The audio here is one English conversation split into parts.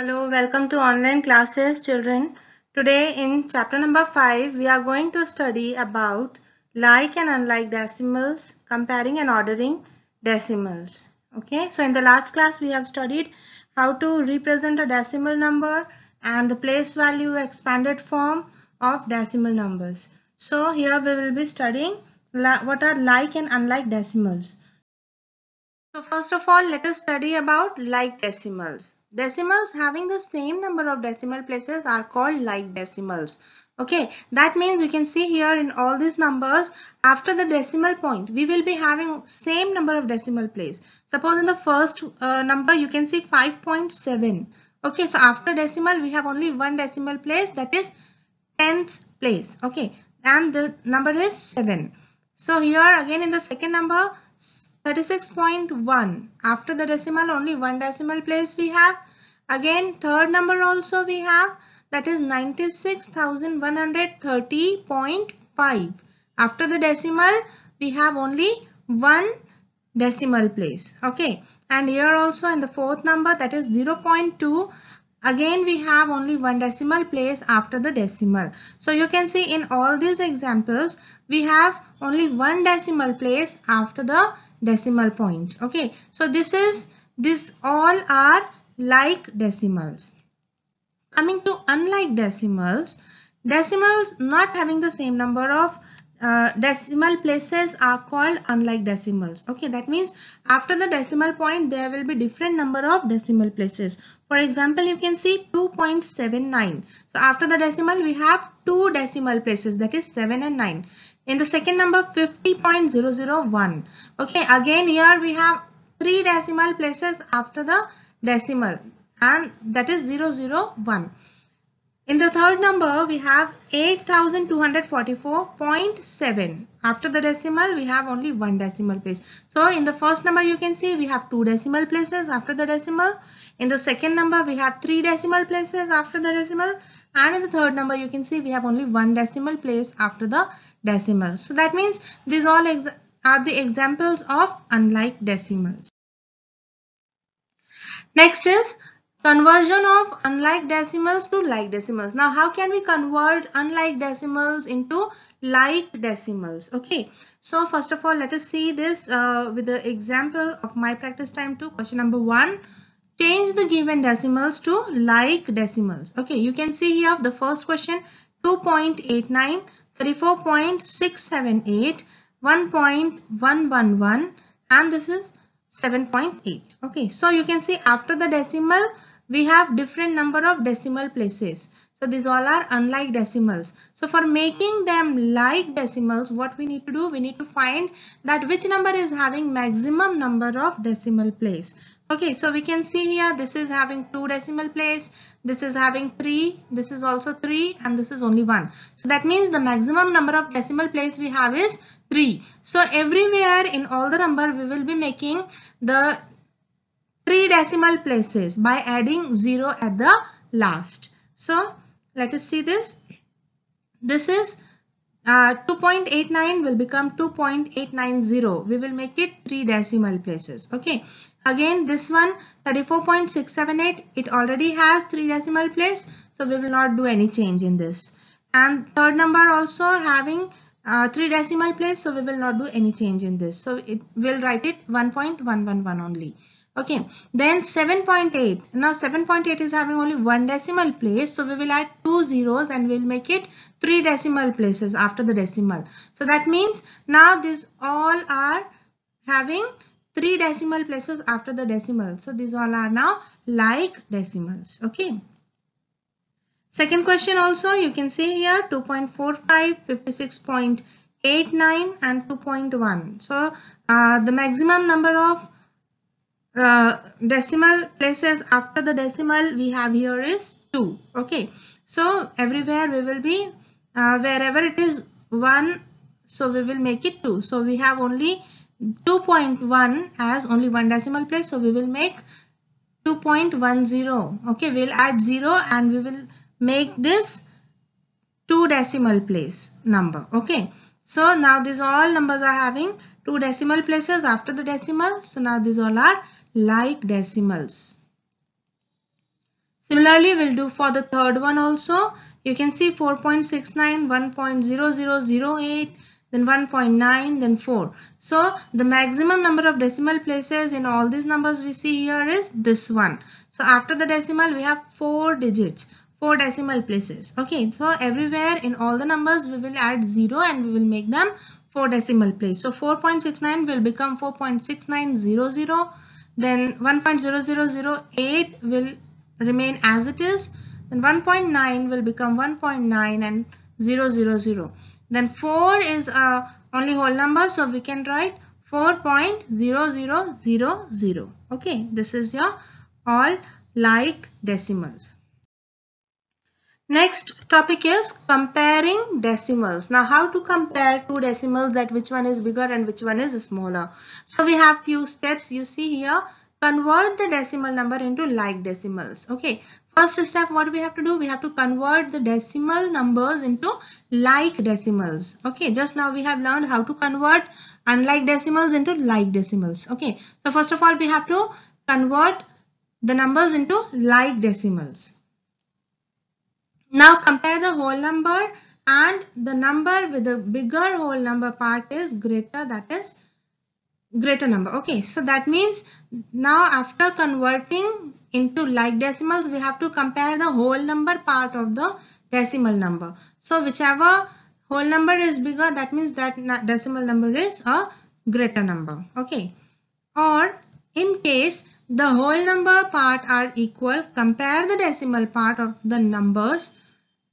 Hello, welcome to online classes, children. Today in chapter number 5, we are going to study about like and unlike decimals, comparing and ordering decimals. Okay, so in the last class, we have studied how to represent a decimal number and the place value expanded form of decimal numbers. So here we will be studying what are like and unlike decimals. So first of all, let us study about like decimals. Decimals having the same number of decimal places are called like decimals. Okay, that means you can see here in all these numbers, after the decimal point, we will be having same number of decimal place. Suppose in the first number, you can see 5.7. Okay, so after decimal, we have only one decimal place, that is 10th place. Okay, and the number is 7. So here again in the second number, 36.1. After the decimal, only one decimal place we have. Again, third number also we have, that is 96,130.5. After the decimal, we have only one decimal place. Okay. And here also in the fourth number, that is 0.2. Again, we have only one decimal place after the decimal. So you can see in all these examples, we have only one decimal place after the decimal point. Okay, so this all are like decimals. Coming to unlike decimals, decimals not having the same number of decimal places are called unlike decimals. Okay, that means after the decimal point there will be different number of decimal places. For example, you can see 2.79. So after the decimal we have two decimal places, that is 7 and 9. In the second number, 50.001. Okay, again here we have three decimal places after the decimal, and that is 001. In the third number, we have 8,244.7. After the decimal, we have only one decimal place. So in the first number, you can see we have two decimal places after the decimal. In the second number, we have three decimal places after the decimal. And in the third number, you can see we have only one decimal place after the decimal. So that means these all are the examples of unlike decimals. Next is conversion of unlike decimals to like decimals. Now, how can we convert unlike decimals into like decimals? Okay, so first of all, let us see this with the example of my practice time 2. Question number 1. Change the given decimals to like decimals. Okay, you can see here the first question, 2.89, 34.678, 1.111, and this is 7.8. Okay, so you can see after the decimal we have different number of decimal places. So these all are unlike decimals. So for making them like decimals, what we need to do, we need to find that which number is having maximum number of decimal place. Okay, so we can see here this is having 2 decimal place, this is having 3, this is also 3, and this is only 1. So that means the maximum number of decimal place we have is 3. So everywhere in all the number we will be making the 3 decimal places by adding 0 at the last. So let us see this. This is 2.89 will become 2.890. We will make it 3 decimal places. Okay. Again, this one 34.678. It already has 3 decimal place. So we will not do any change in this. And third number also having 3 decimal place. So we will not do any change in this. So it will write it 1.111 only. Okay, then 7.8. Now 7.8 is having only one decimal place. So we will add 2 zeros and we'll make it 3 decimal places after the decimal. So that means now these all are having 3 decimal places after the decimal. So these all are now like decimals. Okay. Second question also you can see here 2.45, 56.89 and 2.1. So the maximum number of decimal places after the decimal we have here is 2. Okay, so everywhere we will be wherever it is 1, so we will make it 2. So we have only 2.1 as only one decimal place, so we will make 2.10. okay, we'll add 0 and we will make this 2 decimal place number. Okay, so now these all numbers are having 2 decimal places after the decimal. So now these all are like decimals. Similarly, we'll do for the third one also. You can see 4.69, 1.0008, then 1.9, then 4. So the maximum number of decimal places in all these numbers we see here is this one. So after the decimal we have 4 digits, 4 decimal places. Okay, so everywhere in all the numbers we will add 0 and we will make them 4 decimal place. So 4.69 will become 4.6900. Then 1.0008 will remain as it is. Then 1.9 will become 1.9 and 000. Then 4 is only whole number, so we can write 4.0000. Okay, this is your all like decimals. Next topic is comparing decimals. Now how to compare two decimals, that which one is bigger and which one is smaller. So we have few steps. You see here, convert the decimal number into like decimals. Okay, first step, what we have to do, we have to convert the decimal numbers into like decimals. Okay, just now we have learned how to convert unlike decimals into like decimals. Okay, so first of all we have to convert the numbers into like decimals. Now compare the whole number and the number with the bigger whole number part is greater, that is greater number. Okay, so that means now after converting into like decimals we have to compare the whole number part of the decimal number. So whichever whole number is bigger, that means that decimal number is a greater number. Okay, or in case the whole number part are equal, compare the decimal part of the numbers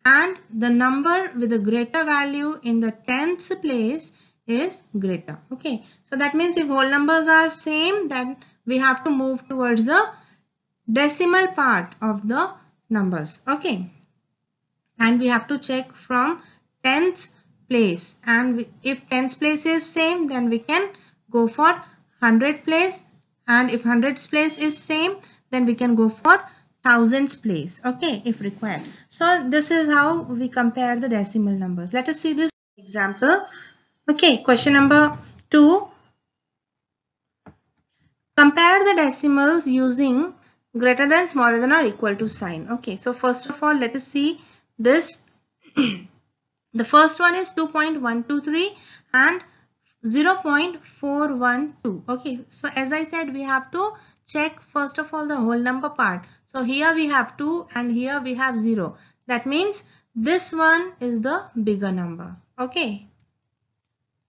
and the number with a greater value in the tens place is greater. Okay, so that means if whole numbers are same, then we have to move towards the decimal part of the numbers. Okay, and we have to check from tens place, and if tens place is same, then we can go for 100 place, and if hundreds place is same, then we can go for thousands place. Okay, if required. So this is how we compare the decimal numbers. Let us see this example. Okay, question number 2. Compare the decimals using greater than, smaller than or equal to sign. Okay, so first of all let us see this. The first one is 2.123 and 0.412. Okay, so as I said, we have to check first of all the whole number part. So here we have 2 and here we have 0. That means this one is the bigger number. Okay.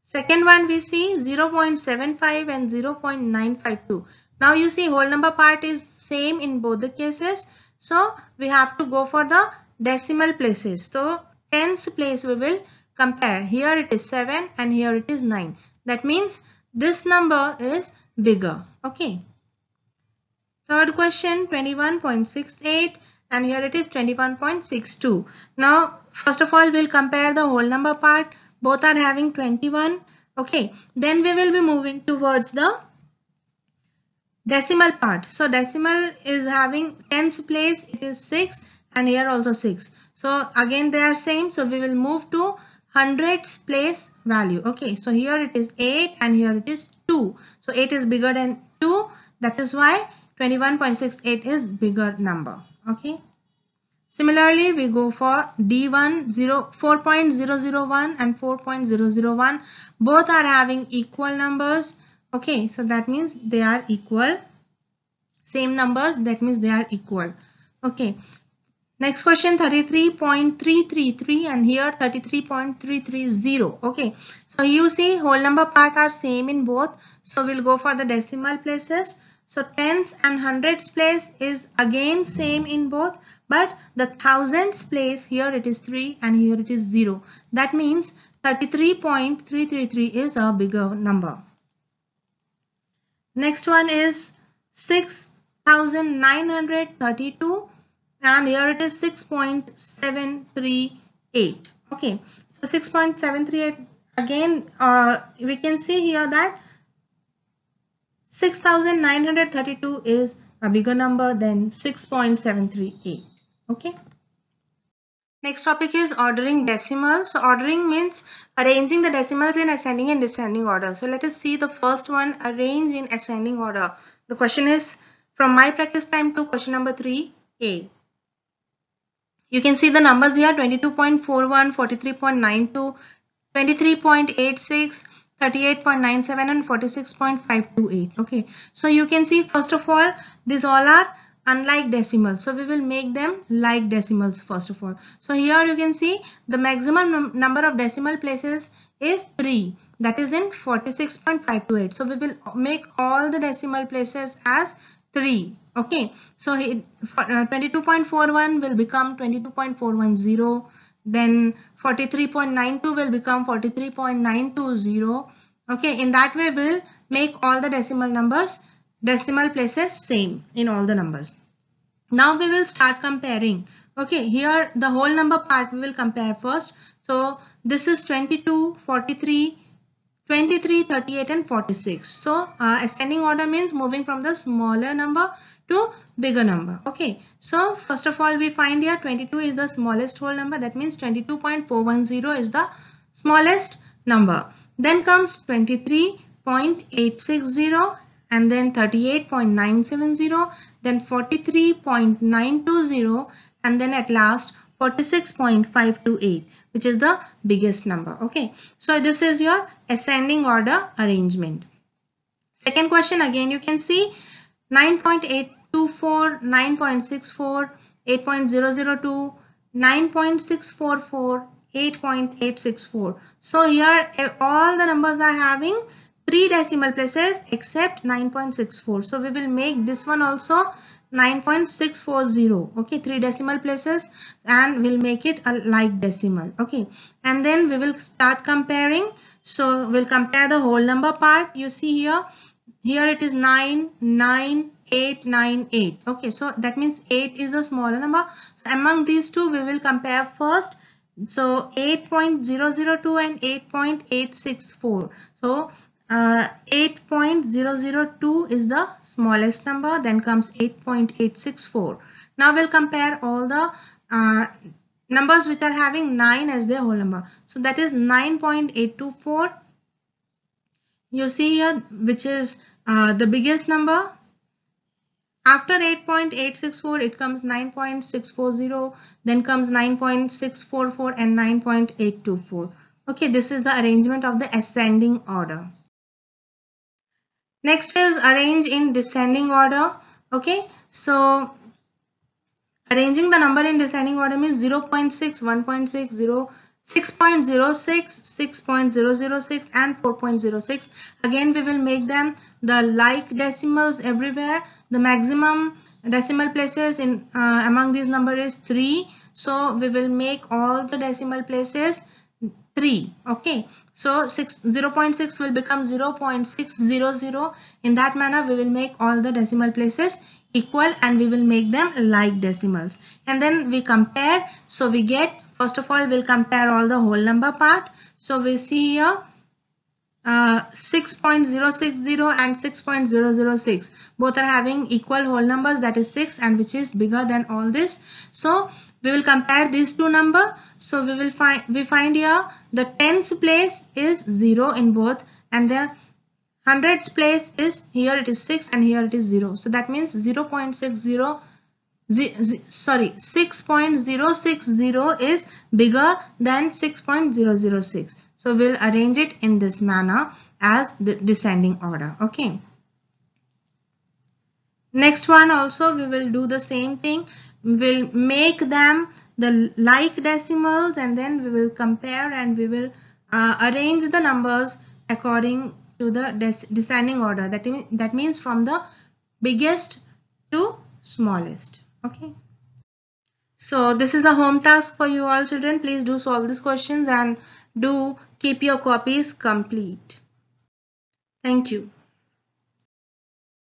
Second one we see 0.75 and 0.952. Now you see whole number part is same in both the cases. So we have to go for the decimal places. So tens place we will compare. Here it is 7 and here it is 9. That means this number is bigger. Okay. Third question 21.68 and here it is 21.62. Now first of all we'll compare the whole number part. Both are having 21. Okay. Then we will be moving towards the decimal part. So decimal is having tens place, it is 6 and here also 6. So again they are same. So we will move to hundreds place value. Okay, so here it is 8 and here it is 2. So 8 is bigger than 2. That is why 21.68 is bigger number. Okay. Similarly, we go for D1 4.001 and 4.001. Both are having equal numbers. Okay, so that means they are equal. Same numbers, that means they are equal. Okay. Next question 33.333 and here 33.330. Okay, so you see whole number part are same in both. So we'll go for the decimal places. So tens and hundreds place is again same in both, but the thousands place, here it is 3 and here it is 0. That means 33.333 is a bigger number. Next one is 6,932 and here it is 6.738. Okay, so 6.738 again we can see here that 6,932 is a bigger number than 6.738. Okay. Next topic is ordering decimals. So ordering means arranging the decimals in ascending and descending order. So let us see the first one, arrange in ascending order. The question is from my practice time to question number 3A. You can see the numbers here: 22.41, 43.92, 23.86, 38.97 and 46.528. Okay, so you can see, first of all, these all are unlike decimals, so we will make them like decimals first of all. So here you can see the maximum number of decimal places is 3, that is in 46.528. So we will make all the decimal places as 3. Okay, so 22.41 will become 22.410, then 43.92 will become 43.920. Okay, in that way we'll make all the decimal places same in all the numbers. Now we will start comparing. Okay, here the whole number part we will compare first. So this is 22, 43, 23, 38 and 46. So ascending order means moving from the smaller number to bigger number. Okay, so first of all we find here 22 is the smallest whole number, that means 22.410 is the smallest number. Then comes 23.860 and then 38.970, then 43.920 and then at last 46.528, which is the biggest number. Okay, so this is your ascending order arrangement. Second question, again you can see 9.824, 9.64, 8.002, 9.644, 8.864. So here all the numbers are having 3 decimal places except 9.64. So we will make this one also 9.640. Okay, 3 decimal places, and we'll make it a like decimal. Okay, and then we will start comparing. So we'll compare the whole number part. You see here it is 9, 9, 8, 9, 8. Okay, so that means 8 is a smaller number. So among these two we will compare first. So 8.002 and 8.864. So 8.002 is the smallest number, then comes 8.864. Now we'll compare all the numbers which are having 9 as their whole number. So that is 9.824. You see here which is the biggest number. After 8.864 it comes 9.640, then comes 9.644 and 9.824. Okay, this is the arrangement of the ascending order. Next is arrange in descending order. Okay, so arranging the number in descending order means 0.6, 1.60, 6.06, 6.006 and 4.06. Again we will make them the like decimals everywhere. The maximum decimal places in among these numbers is 3. So we will make all the decimal places 3. Okay, so 0.6 will become 0.600. In that manner we will make all the decimal places equal and we will make them like decimals, and then we compare. So we get, first of all we'll compare all the whole number part. So we see here 6.060 and 6.006 both are having equal whole numbers, that is 6, and which is bigger than all this. So we will compare these two numbers. So we find here the tens place is 0 in both, and the hundreds place is, here it is 6 and here it is 0. So that means 6.060 is bigger than 6.006. So we'll arrange it in this manner as the descending order. Okay. Next one also we will do the same thing. We'll make them the like decimals, and then we will compare and we will arrange the numbers according to the descending order. That means from the biggest to smallest. Okay. So this is the home task for you all children. Please do solve these questions and do keep your copies complete. Thank you.